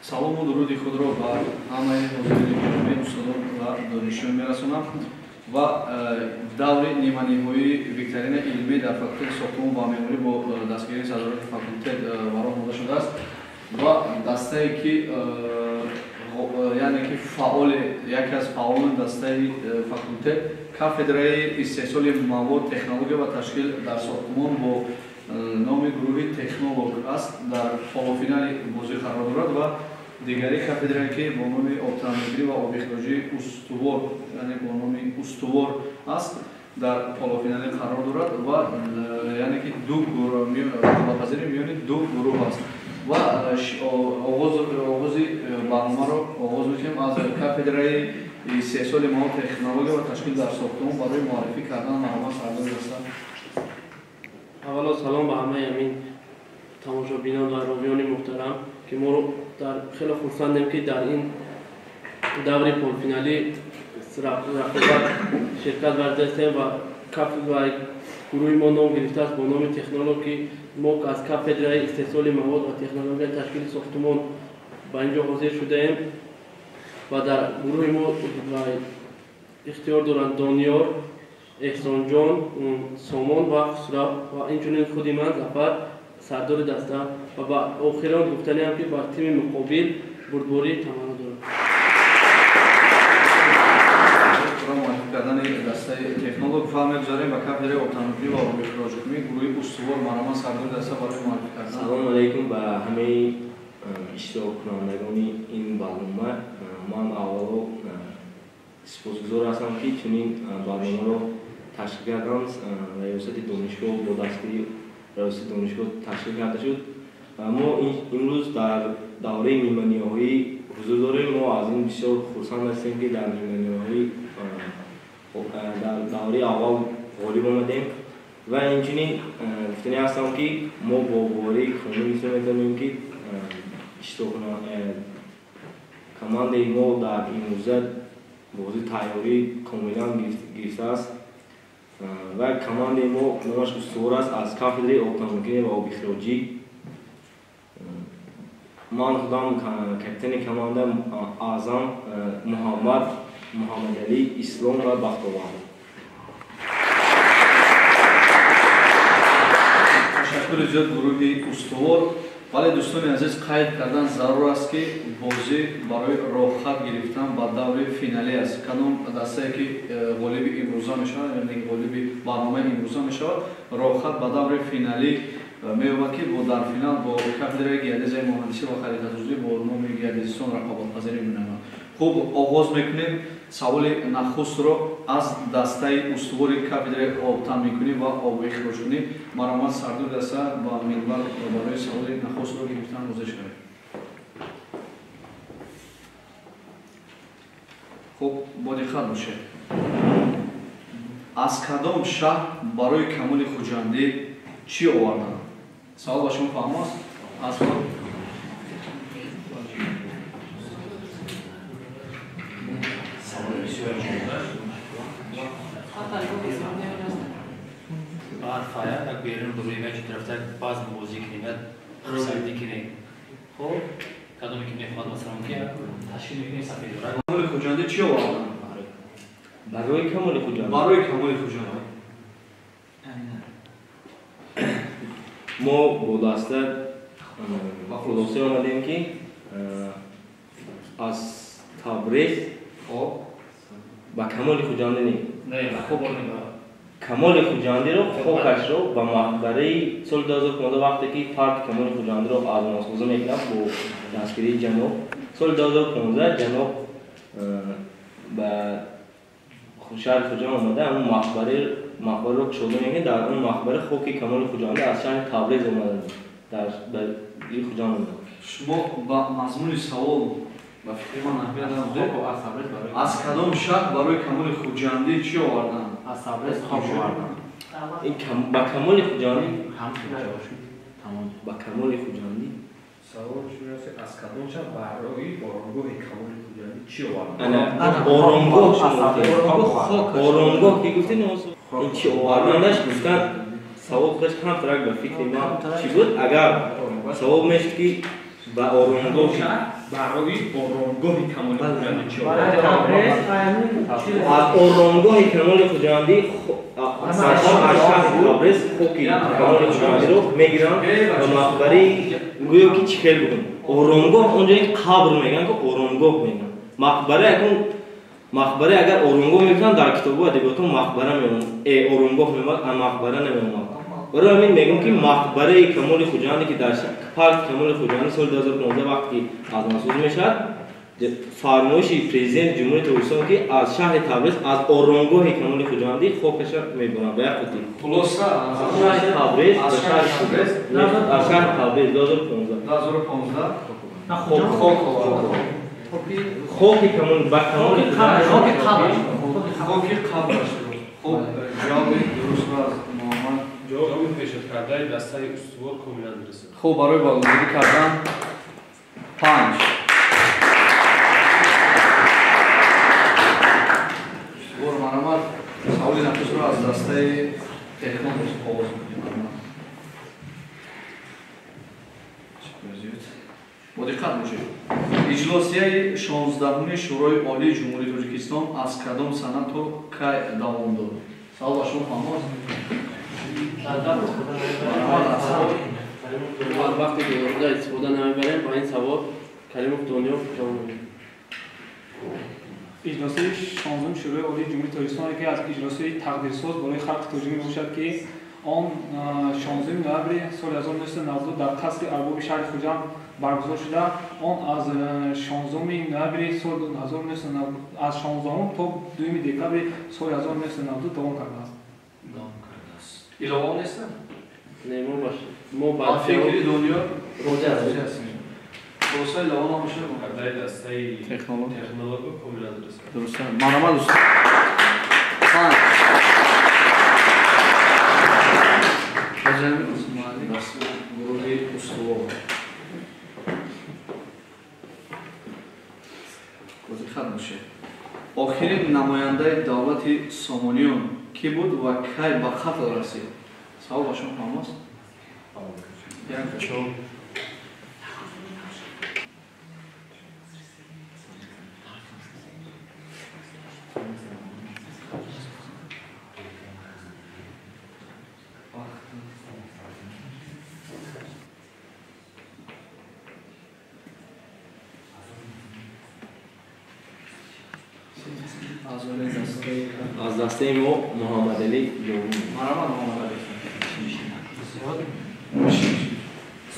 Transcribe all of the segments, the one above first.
салому дуруди худро ба ҳамаи ҳозирини гиромӣ устодон ва донишҷӯён мерасонам ва даври ниманиҳоии викторина илмӣ дар факултети сохтмон ва меъморӣ бо дастгирии садорати факултет баром омода шудааст ва дастае ки яъне ки фаъоли яке аз фаъолони дастаи факултет кафедраи истеҳсоли мавод технология ва ташкил дар сохтмон бо номи гурӯҳи технолог аст дар полуфинали бозӣ қарор дорад ва дигари кафедрае ки бо номи обтаҳмиргирӣ ва обихроҷӣ устувор яъне бо номи устувор аст дар полуфинали қарор дорад ва яъне ки ҳамапазири миёни ду гурӯҳ аст ва оғози барномаро оғоз мекунем аз кафедраи истеҳсоли мавод технология ва ташкил дар сохтмон барои муаррифӣ кардан маълумот сардори даста. аввало салом ба ҳамаи ҳамин тамошобинон ва ровиёни муҳтарам ки моро хеле хурсандем ки дар ин даври полуфиналӣ рақобат ширкат вардастем ва гурӯҳи мо ном гирифтааст бо номи технолог ки мо аз кафедраи истеҳсоли мавод ва технологияи ташкили сохтмон ба инҷо ҳозир шудаем ва дар гурӯҳи мо ихтиёр доранд Дониёр, эҳсонҷон, Сомон ва Хусрав ва инчунин худи ман Зафар сардори даста ва ба охирон гуфтаниам ки бар тими муқобил бурдборӣ таманно дорам. кардани дастаи технолог фаҳм мегузорем ба кафедраи обтаҳмиргирӣ ва обихроҷкунӣ гурӯҳи устувор маромад сардори даста барои муаррифӣ кардан. салому алайкум ба ҳамаи иштироккунандагони ин барнома. ман аввало сипосгузор ҳастам ки чунин барномаро ташкил карданд. раёсати донишгоҳ бо дастгирии раёсати донишгоҳ ташкил карда шуд. мо имрӯз дар давраи ниманиҳоӣ ҳузур дорем. мо аз ин бисёр хурсанд ҳастем ки дар ниманиҳоӣ дар давраи аввал ғолиб омадем ва инчунин гуфтанӣ ҳастам ки мо бо бораи қонун метавонем ки командаи мо дар имрӯза бози тайёрӣ комилан гирифтааст ва командаи мо номаш устувор аст аз кафедраи обтаҳмиргирӣ ва обихроҷӣ. ман худам капитани команда аъзам муҳаммадалӣ ислом ва бахтовар. ташаккури зиёд гурӯҳи устувор. вале дӯстони азиз қайд кардан зарур аст ки бозӣ барои роҳхат гирифтан ба даври финалӣ аст. кадом дастае ки ғолиби имрӯза мешавад яъне ғолиби барномаи имрӯза мешавад роҳхат ба даври финалӣ меёбад ки дар финал бо кафедраи геодезияи муҳандисӣ ва харитасозӣ бо номи геодезистон рақобатпазирӣ менамад. хуб оғоз мекунем саволи нахустро аз дастаи устувори кафедраи обтаҳмиркунӣ ва обихроҷкунӣ маромад сардори даста ба минбар барои саволи нахустро гирифтан гузариш шавем. хуб бодиққат бошед. аз кадом шаҳр барои камоли хуҷандӣ чӣ оварданд? савол ба шумо фаҳм аст? Фая, так берем до время, что трафтак баз музыки, нет, сайдики не. Хо, когда мы кем хватало самки, ташкил не сафед. камоли хуҷандӣ чӣ оварданд? барои камоли хуҷандӣ барои камоли хуҷандӣ мо бо даста хулоса омадем ки аз Табриз ба камоли хуҷандӣ камоли хуҷандиро хокашро ба мақбараи соли 2015 вақте ки фард камоли хуҷандиро азмонсозӣ мекунад бо дастгирии ҷаноб соли 2015 ҷаноб ба шаҳри хуҷанд омада ҳамун мақбараро кушода мекунад. дар он мақбара хоки камоли хуҷандӣ аз шаҳри Табриз омада дар хуҷанд омада. шумо ба мазмуни савол ба фикри ман аҳамият надодед. аз кадом шаҳр барои камоли хуҷандӣ чӣ оварданд? Аз Табриз хоб оварданд. ба камоли хуҷандӣ ба камоли хуҷандӣ савол шунаст аз кадом шаҳр барои оронгоҳи камоли хуҷандӣ чӣ оварданд? оромгоҳ ки гуфтед ин чӣ овардандаш гуфтан савол худаш ҳам тарак ба фикри ман чӣ буд агар савол мешуд ки و آرامگاه برای آرامگاه کمال خداوند چی از آرامگاه کمال خداوندی سرها از شهر تبریز خوکی کمال خداوندی رو میگیرن و مقبره گویا که چیکار بکن آرامگاه اونجایی قبر میگن که آرامگاه میگن مقبره اگر آرامگاه میگن در کتاب و ادبیات مقبره میگن آرامگاه میگن مقبره نمیگن برای همین میگم که مقبره کمال خداوندی که در پارک کمال خداوندی سال 2015 وقتی از مسعود میشد فرمایش پرزیدنت جمهوری ترکستان که از شهر تبریز از آرامگاه کمال خداوندی خوکش میبرن به خودی خلاصه از شهر تبریز از شهر تبریز 2015 خوکی کمال با کمال خوکی قبل شد خب جوابی درست از محمد جواب پیشنهاد کرده دسته استوار کاملا درسته خب برای بالگیری کردن 5 استوار مرامت سوالی نفس رو از دسته تکنولوژی آغاز میکنیم با دقت باشید اجلاسیه 16 شورای عالی جمهوری تاجیکستان از کدام سند تا کی دوام دارد سوال با شما فهمید وقتی که وارد استفاده نمیبریم با این سوال کریموف دنیا جواب میدیم اجلاسی 16 شورای عالی جمهوری تاجیکستان یکی از اجلاس‌های تقدیرساز برای خلق تاجیک میباشد که آن 16 نوامبر سال 1992 در قصر ارباب شهر خوجند برگزار شده. آن از 16 نوامبر سال 1990 از 16 تا 2 دکامبر سال 1992 دوام کرده است. علاوه نیست؟ نه ما باشه ما بعد فکری دنیا روزه هستیم درسته علاوه نمیشه کرده دسته تکنولوژی کاملا درسته درسته مرحبا دوست خان حجم عثمانی گروه استوار خط باشه آخرین نماینده دولت سامانیون کی بود و کی به قتل رسید سوال با شما فهماست یک از دسته ما محمد علی جوانی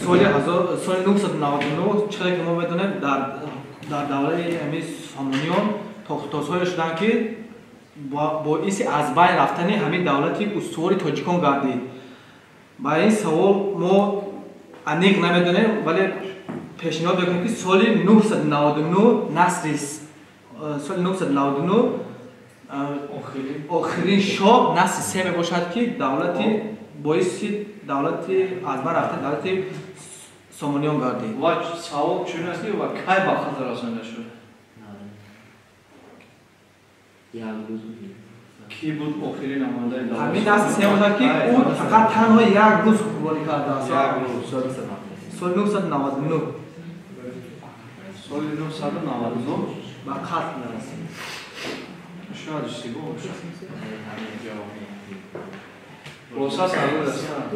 سال 1999 چقدر که ما بدونیم در دوره امی سامانیون تختصای شدن که باعث از بین رفتن همین دولتی استوار تاجیکان گردید. برای این سوال ما انیق نمیدونیم ولی پیشنهاد میکنیم که سال 999 سال 999 آخرین شاه نسل سه باشد که دولتی باعث دولت از بین رفتن دولت سامانیان گردید. و سوال چون است و کی به خطر رسانده شد کی بود آخرین نماینده دولت همین نسل سه باشد که او فقط تنها یک روز حکومت کرده است. سال 999 سال 999 به قتل نرسید. شاید اشتباه باشه خلاصه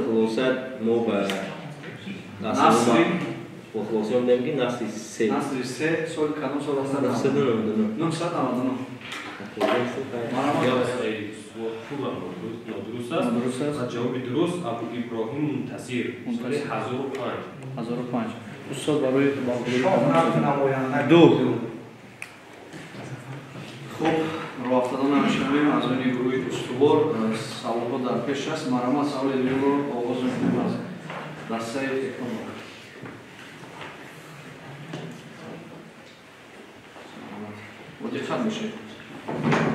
خلاصه ما به خلاصه هم داریم که نسل سه سال کدام سال هست؟ 999 درست است و جواب درست ابو ابراهیم منتصیر سال 1005 استاد برای دو خب راه افتادن همشنویم از این گروه استوار سوال‌ها در پیش است مرحبا سوال دیگه رو آغاز می‌کنیم از دسته تکنولوژی با دقت میشه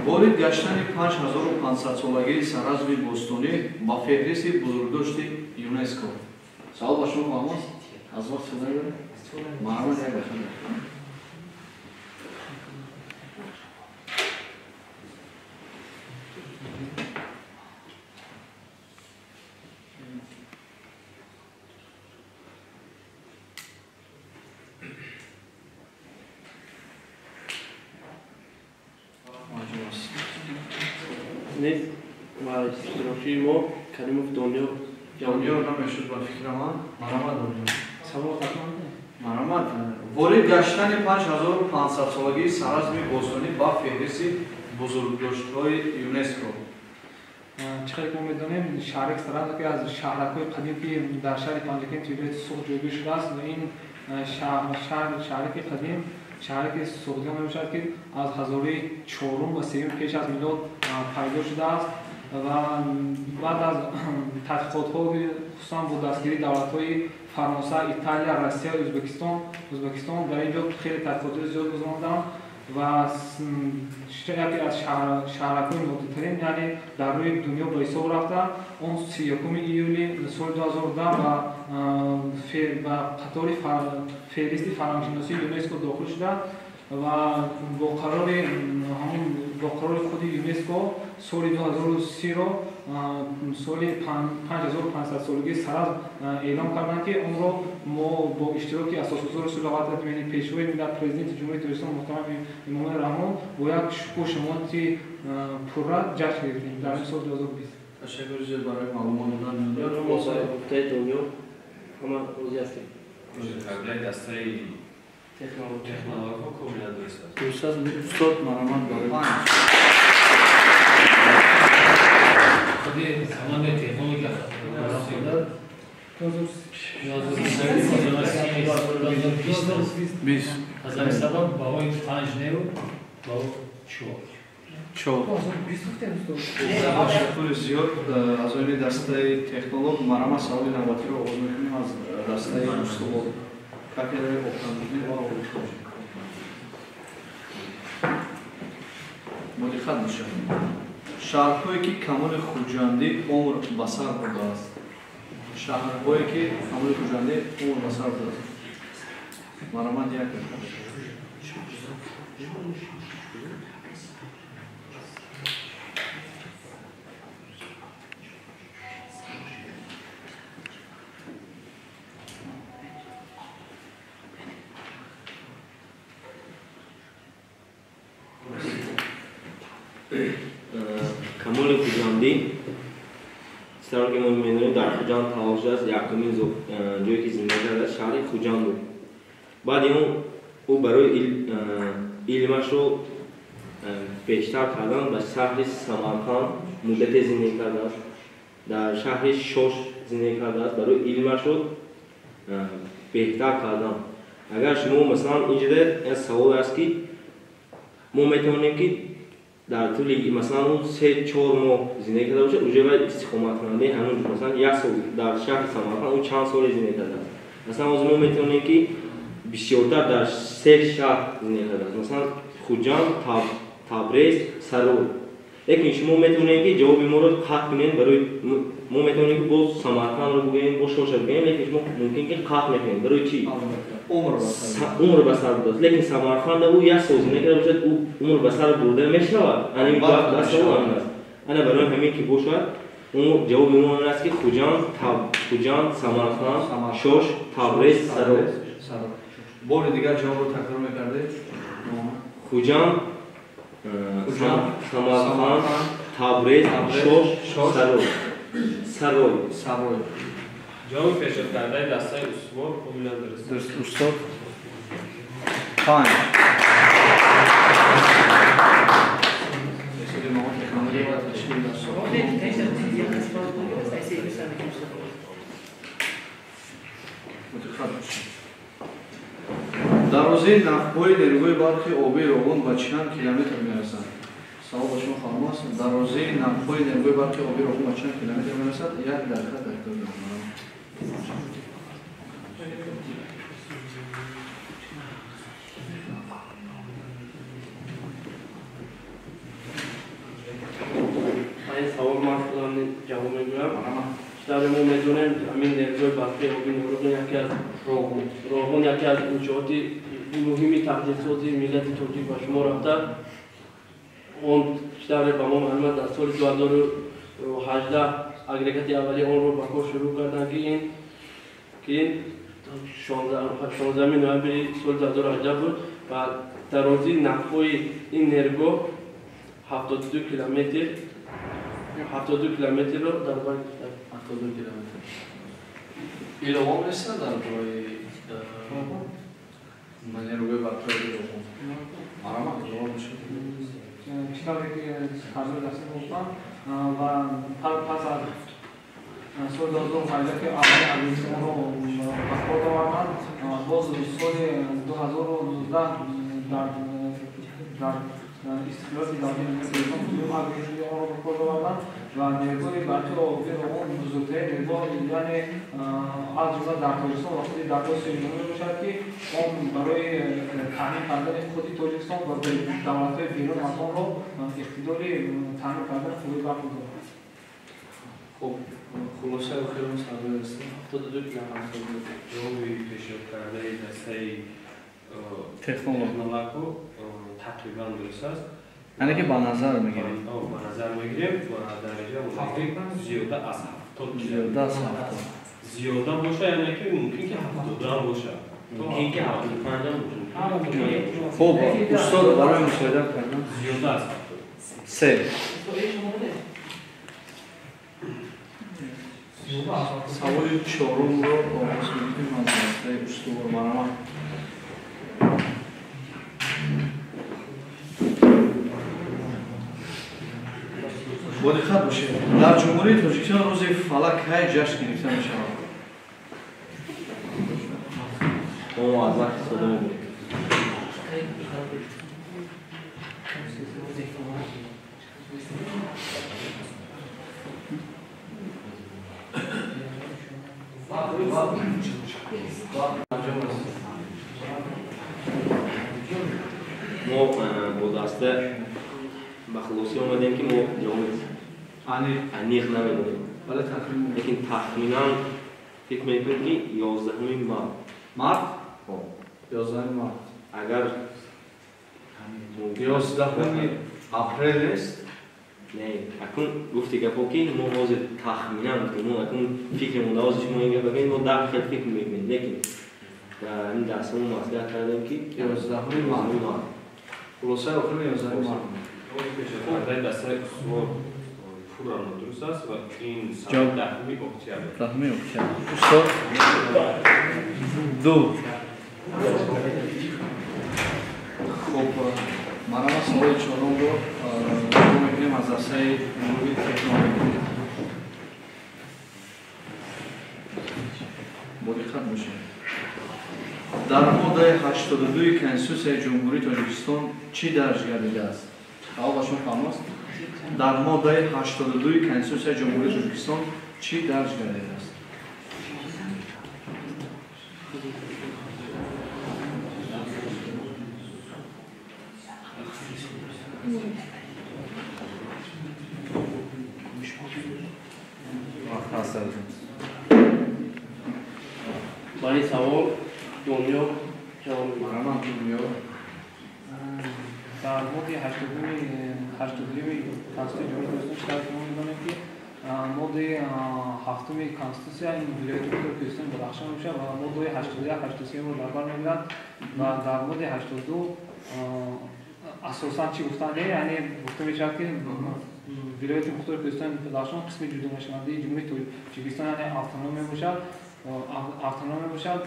باری گشتن 5500 سالگی سرزم بوستونی با فهرست بزرگداشت یونسکو سوال با شما فهماست؟ از وقت شده داره؟ مرحبا یک بخیر نیست و اشتراکی ما کریموف دنیا دنیا نمیشد با فکر من مرامت دنیا سوال تکمان مرامت وارد گشتن 5500 سالگی سرزمی باستانی با فهرست بزرگداشت‌های یونسکو چقدر ما میدونیم شهرک سرند که از شهرک‌های قدیم که در شهر پنجکین توی سوق جویی شده است و این شهرک قدیم شهرک سوقیان میشد که از هزاره چهارم و سوم پیش از میلاد پیدا شده است و بعد از تحقیقات‌ها خصوصا با دستگیری دولت‌های فرانسه، ایتالیا، روسیه، ازبکستان در اینجا خیلی تحقیقات زیاد گذراندند و یکی از شهرک‌های نوترین یعنی در روی دنیا به حساب رفته اون 31 ایولی سال 2010 و قطار فهرست فرهنگ‌شناسی یونسکو داخل شده و با قرار خود یونسکو سال 2030 رو سال 5500 سالگی سرز اعلام کردند که اون رو ما با اشتراک اساسگزار صلوات یعنی پیشوای ملت پرزیدنت جمهوری ترکستان محترم امام رحمان با یک شکوه شماتی پررا جشن گرفتیم در سال 2020. تشکر زیاد برای معلومات دادن. ما هفته دنیا همه روزی هستیم. قبل دسته تکنولوژی کاملا درست است. درست است استاد مرامت برای خودی سامان تکنولوژی از این سبب با این 5 نیرو با 4 تشکر زیاد از این دسته تکنولوژ مرامت سوال نوبتی رو آغاز می‌کنیم از دسته استاد کافدرای اوکراینی و اوکراینی مدیخت میشم شهرهایی که کمال خوجندی عمر بسر برده است شهرهایی که کمال خوجندی عمر بسر برده است مرامت یک کمال خوجندی سران که ما می‌دونیم در خوجند تلاش است یکمین جایی که زندگی کرده است شهر خوجند بود. بعد او برای علمش رو بیشتر کردن به شهر سمرقند مدت زندگی کرده است. در شهر شوش زندگی کرده است برای علمش رو بهتر کردن. اگر شما مثلا اینجا سوال است که ما می‌تونیم که در طول مثلا اون 3-4 ماه زندگی کرده باشه اونجا باید استقامت کننده همون مثلا یک سال در شهر سمرقند اون چند سال زندگی کرده است. مثلا از ما میتونیم که بسیارتر در 3 شهر زندگی کرده است مثلا خوجند، تبریز، سرور. لیکن شما میتونید که جواب ما رو قطع کنید برای ما میتونیم که با سمرقند رو بگیم با شوش رو بگیم لیکن شما ممکن که قطع نکنید برای چی؟ عمر بسر بود است لیکن سمرقند او یک سال زندگی کرده باشد او عمر بسر برده میشود این دست اون است انا برای همین که باشد اون جواب ما است که خوجند، سمرقند، شوش، تبریز، سرور. بار دیگر جواب رو تکرار می‌کردید خوجند، سمرقند، تبریز، شوش، سرور. جواب پیشنهاد کرده دسته استوار کاملا درست. استاد خان дарозии нахбҳои нерӯи барқи оби Ровон ба чанд километр мерасад? Савол ба шумо ханом аст. Дарозии нахбҳои нерӯи барқи оби Ровон ба чанд километр мерасад? 1 дақиқа тактор мекунам. این سوال من خودم جواب میگویم در ما میدونیم همین نرژوی برقی آبی نورون یکی از راهون یکی از انشاءات مهمی تحصیل‌سازی ملت ترکی به شما رفته اون بیشتر به ما معلومات در سال 2018 اگریگات اولی اون رو به کار شروع کردن که این 16 نوامبر سال 2018 بود و درازی نفعی این نرگو 72 کیلومتر 72 километрро дар бори 72 километр. Иловон неста дар бори манеруге бартои иловон. Марама иловон шуд. читоре ки ҳазор даста гуфтам ва пас аз соли 2015 ки аввали авиатсионро ба ход оварданд, боз соли 2019 дар истиқлоли давлати Тоҷикистон дум авиатсиони онро ба ход оварданд ва нервои барқи обии он бузургтарин нерво, яъне аз ҷумла дар Тоҷикистон ва худи дар Осиё мебошад ки он барои таъмин кардани худи Тоҷикистон ва давлатҳои беруни аз онро иқтидори таъмин кардани худи баргузорад. Хуб, хулосаи охирон сарбои ҳастем. 72 километр. ҷавоби пешниҳодкардаи дастаи Технологҳо тақрибан дуруст аст. яъне ки ба назар мегирем. Ба назар мегирем ва дараҷа зиёда аз 70 зиёда аз 70. зиёда боша, яъне ки мумкин ки 70 ам боша. мумкин ки 75 ам боша. Хуб, устод барои мушоҳида кардан зиёда аз 70. се саволи чорумро оғоз мекунем аз дастаи устувор Марамат. با دقت باشید در جمهوری تاجیکستان روز فلک های جشن گرفته می شود. ما از وقت صدا می‌بریم. ما با دسته به خلاصی آمدیم که ما جامعه انیق نمیدونیم ولی تقریبا لیکن تخمینا فکر میکنیم که 11 مرد 11 مرد اگر 11 اپریل است نه اکنون گفتی که پاکی ما حاضر تخمینا میکنیم اکنون فکرمون دوازش ما اینگه بگیم ما در خیلی فکر میکنیم لیکن در این دسته ما مصدق کردیم که 11 مرد خلاصه آخر 11 مرد پشت‌پرده دستای استوار پوران درست است و این سال دهمی اکتبر. دهمی اکتبر. استاد دو. خب منم سوال چهارم رو می‌کنیم از دستای نوری تکنولوژی. با دقت باشید. در ماده 82 کنستیتوسیای جمهوری تاجیکستان چی درج گردیده است؟ آقا شما فهمید؟ در ماده 82 کنستیتوسیای جمهوری تاجیکستان چی درج گردیده است؟ با این سوال دنیا جواب می‌دهد. من دنیا در مورد 82 کنستیتوسیای جمهوری تاجیکستان چیکار می‌کنیم که ماده 7 کنستیتوسیای این ولایت ترکستان بدخشان میشه و ماده 81 83 رو در بر می‌گیرد و در مورد 82 اساساً چی گفتن یعنی گفته میشه که ولایت ترکستان بدخشان قسم جدا نشونده جمهوری تاجیکستان یعنی اتونوم باشد автономия бошад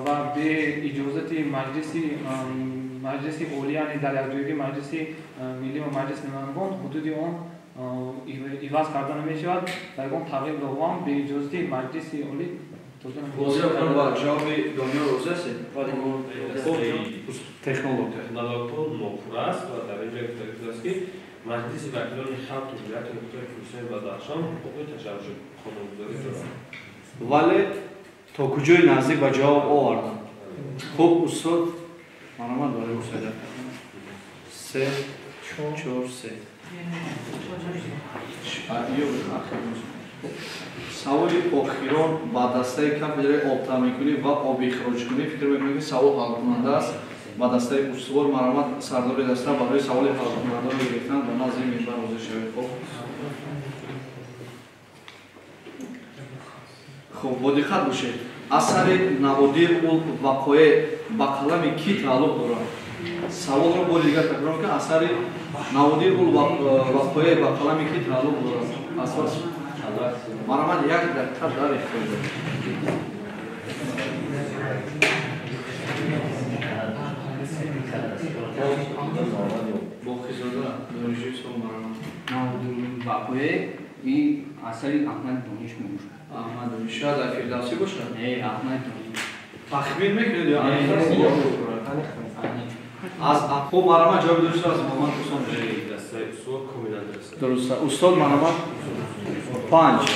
ва бе иҷозати маҷлиси олӣ яъне дар якҷоягӣ маҷлиси миллӣ ва маҷлиси намояндагон ҳудуди он иваз карда намешавад ва ягон тағйир довам бе иҷозати маҷлиси олӣ با جواب دنیا روزه است؟ تکنولوژی تکنولوژی نوپور است و در اینجا گفته است که مجلس وکیلان خلق ولایت ترکستان بدخشان حقوق تشکر قانونگذاری دارد. ولی تا کجای نزدیک به جواب آوردن؟ خوب استاد منم برای استاد 3 4 3 سوالی آخران با دسته کافدرای آب تامین‌کنی و آب اخراج‌کنی فکر می‌کنم که سوال حل کننده است. با دسته استوار مرامت سردار دسته برای سوال حل کننده رو گرفتن و نظر منبر حاضر شوید. خب با دقت باشید. اثر نوادر و واقعه ба қалами ки тааллуқ дорад? Саволро бори дигар такрар ки асари Наводир гул вақояи ба қалами ки тааллуқ дорад? Асос Марамад як дақиқа дар ихтиёр дорад. Вақояи ин асари Аҳмад Дониш мебошад. Аҳмад Дониш шояд дар Фирдавсӣ бошад? Не, Аҳмад Дониш. Тахмин мекунед ё аз хуб Марамад ҷавоби дуруст аст Муҳаммад Ҳусон дастаи усул комиландраст. дуруст устод Марамад 5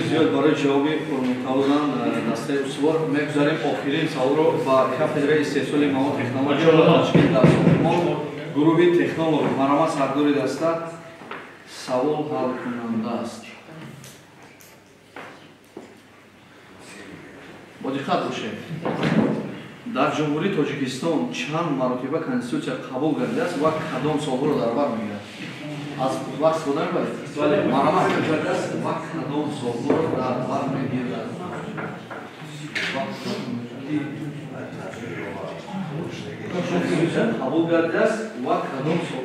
зиёд барои ҷавоби пурмутталабан дастаи устувор мегузарем. Охирин саволро ба кафедраи истеҳсоли мавод технология ва ташкил дар сохтмон гурӯҳи технолог Марамад сардори даста савол ҳал кунанда аст. Бо диққат бошед. Дар ҷумҳурии Тоҷикистон чанд маротиба конститутсия қабул гардидааст ва кадом солҳоро дар бар мегирад? Аз вақт истифода мебаред? Марамад гардидааст ва кадом солҳоро дар бар мегирад? Конститутсия қабул гардидааст ва кадом сол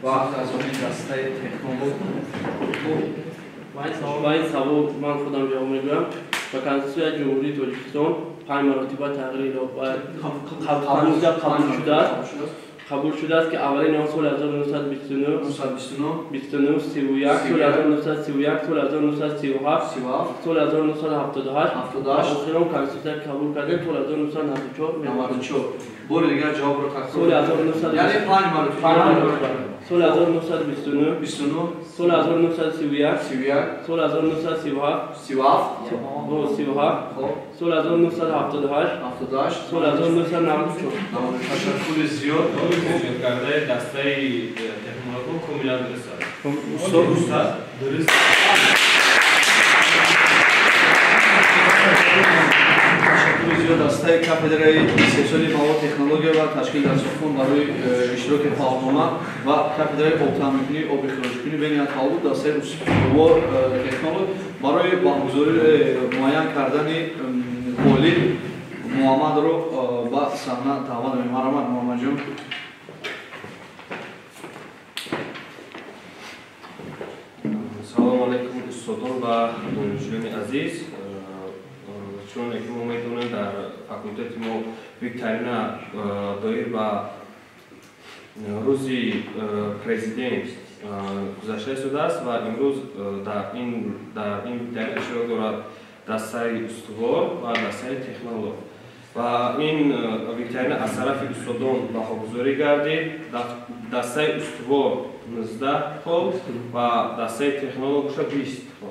вақт аз они дастаи технолог ба ин савол ман худам ҷавоб мегӯям. Ба Конститутсияи Ҷумҳурии Тоҷикистон 5 маротиба тағйир қабул шудааст ки аввалин он соли 1929, 29, 31, соли 1931, соли 1937, соли 1978, охирон Конститутсия қабул кардем соли 1994. бори дигар ҷавобро тақдим. Соли 1929, яъне 5 маротиба. соли 1929, 29, соли 1931, 31, соли 1937, 37, соли 1978, 78, соли 1994. ташаккури зиёд. кардаи дастаи технологҳо комилан дуруст аст. Устод дуруст. Ташаккури зиёд дастаи кафедраи истеҳсоли мавод технология ва ташкил дар сохтмон барои иштироки фаъолнома ва кафедраи обтаъминкунӣ оби хироҷкунӣ бен талабот дастаи устувор технолог барои баргузории муайян кардани волид Муҳаммадро ба саҳна даъват мемонам. Марамад Муҳаммадҷон. Салому алейкум устодон ва донишҷӯёни азиз. Чуне ки мо медонем дар факултети мо викторина доир ба рӯзи президент гузашта истодааст ва имрӯз дар ин викторина иштирок дорад дастаи устувор ва дастаи технолог. Ва ин викторина аз тарафи устодон баҳогузорӣ гардид. Дастаи устувор 19 хол ва дастаи технолог 20 хол.